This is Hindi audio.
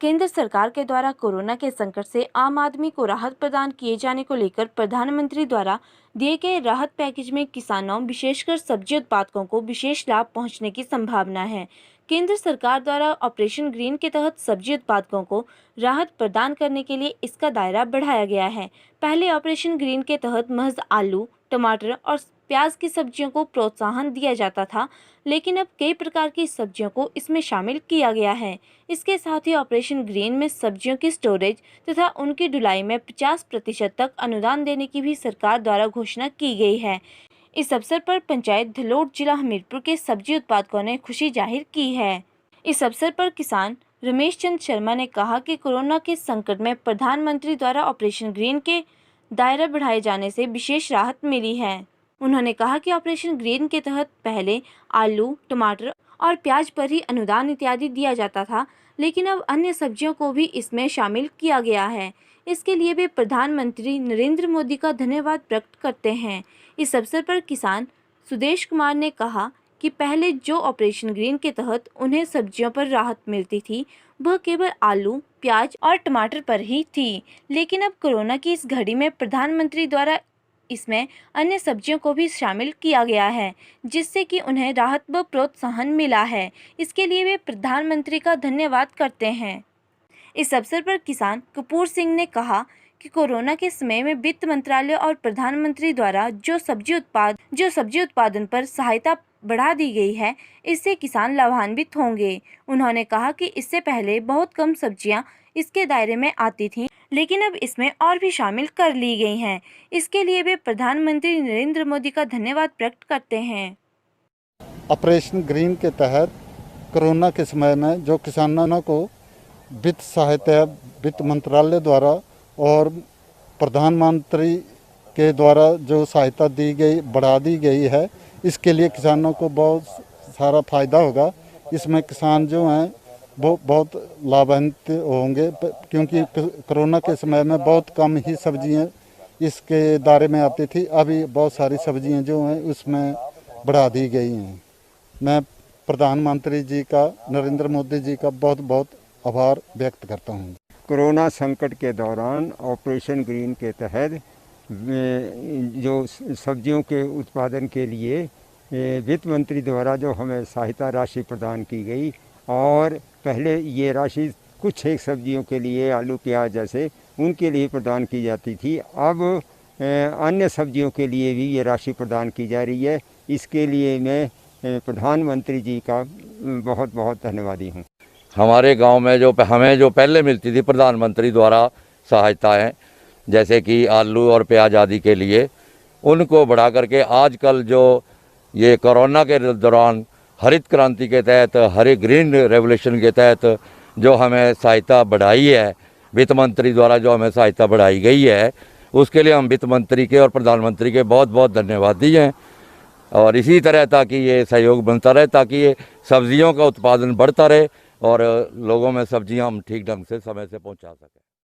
केंद्र सरकार के द्वारा कोरोना के संकट से आम आदमी को राहत प्रदान किए जाने को लेकर प्रधानमंत्री द्वारा दिए गए राहत पैकेज में किसानों, विशेषकर सब्जी उत्पादकों को विशेष लाभ पहुंचने की संभावना है। केंद्र सरकार द्वारा ऑपरेशन ग्रीन के तहत सब्जी उत्पादकों को राहत प्रदान करने के लिए इसका दायरा बढ़ाया गया है। पहले ऑपरेशन ग्रीन के तहत महज आलू, टमाटर और प्याज की सब्जियों को प्रोत्साहन दिया जाता था, लेकिन अब कई प्रकार की सब्जियों को इसमें शामिल किया गया है। इसके साथ ही ऑपरेशन ग्रीन में सब्जियों की स्टोरेज तथा उनकी ढुलाई में 50% तक अनुदान देने की भी सरकार द्वारा घोषणा की गई है। इस अवसर पर पंचायत धलोट जिला हमीरपुर के सब्जी उत्पादकों ने खुशी जाहिर की है। इस अवसर पर किसान रमेश चंद शर्मा ने कहा कि कोरोना के संकट में प्रधानमंत्री द्वारा ऑपरेशन ग्रीन के दायरा बढ़ाए जाने से विशेष राहत मिली है। उन्होंने कहा कि ऑपरेशन ग्रीन के तहत पहले आलू, टमाटर और प्याज पर ही अनुदान इत्यादि दिया जाता था, लेकिन अब अन्य सब्जियों को भी इसमें शामिल किया गया है। इसके लिए वे प्रधानमंत्री नरेंद्र मोदी का धन्यवाद व्यक्त करते हैं। इस अवसर पर किसान सुदेश कुमार ने कहा कि पहले जो ऑपरेशन ग्रीन के तहत उन्हें सब्जियों पर राहत मिलती थी, वह केवल आलू, प्याज और टमाटर पर ही थी, लेकिन अब कोरोना की इस घड़ी में प्रधानमंत्री द्वारा इसमें अन्य सब्जियों को भी शामिल किया गया है, जिससे कि उन्हें राहत व प्रोत्साहन मिला है। इसके लिए वे प्रधानमंत्री का धन्यवाद करते हैं। इस अवसर पर किसान कपूर सिंह ने कहा कि कोरोना के समय में वित्त मंत्रालय और प्रधानमंत्री द्वारा जो सब्जी उत्पादन पर सहायता बढ़ा दी गई है, इससे किसान लाभान्वित होंगे। उन्होंने कहा कि इससे पहले बहुत कम सब्जियां इसके दायरे में आती थीं, लेकिन अब इसमें और भी शामिल कर ली गई हैं। इसके लिए वे प्रधानमंत्री नरेंद्र मोदी का धन्यवाद व्यक्त करते हैं। ऑपरेशन ग्रीन के तहत कोरोना के समय में जो किसानों को वित्त सहायता वित्त मंत्रालय द्वारा और प्रधानमंत्री के द्वारा जो सहायता दी गई, बढ़ा दी गई है, इसके लिए किसानों को बहुत सारा फ़ायदा होगा। इसमें किसान जो हैं वो बहुत लाभान्वित होंगे, क्योंकि कोरोना के समय में बहुत कम ही सब्जियां इसके दायरे में आती थी। अभी बहुत सारी सब्जियां जो हैं उसमें बढ़ा दी गई हैं। मैं प्रधानमंत्री जी का, नरेंद्र मोदी जी का बहुत बहुत आभार व्यक्त करता हूं। कोरोना संकट के दौरान ऑपरेशन ग्रीन के तहत जो सब्जियों के उत्पादन के लिए वित्त मंत्री द्वारा जो हमें सहायता राशि प्रदान की गई, और पहले ये राशि कुछ एक सब्जियों के लिए, आलू, प्याज जैसे उनके लिए प्रदान की जाती थी। अब अन्य सब्जियों के लिए भी ये राशि प्रदान की जा रही है। इसके लिए मैं प्रधानमंत्री जी का बहुत बहुत धन्यवादी हूँ। हमारे गांव में हमें जो पहले मिलती थी प्रधानमंत्री द्वारा सहायताएं, जैसे कि आलू और प्याज आदि के लिए, उनको बढ़ा करके आजकल जो ये कोरोना के दौरान हरित क्रांति के तहत, हरे ग्रीन रेवोल्यूशन के तहत जो हमें सहायता बढ़ाई है, वित्त मंत्री द्वारा जो हमें सहायता बढ़ाई गई है, उसके लिए हम वित्त मंत्री के और प्रधानमंत्री के बहुत बहुत धन्यवादी हैं। और इसी तरह ताकि ये सहयोग बनता रहे, ताकि ये सब्जियों का उत्पादन बढ़ता रहे और लोगों में सब्जियां हम ठीक ढंग से समय से पहुंचा सकें।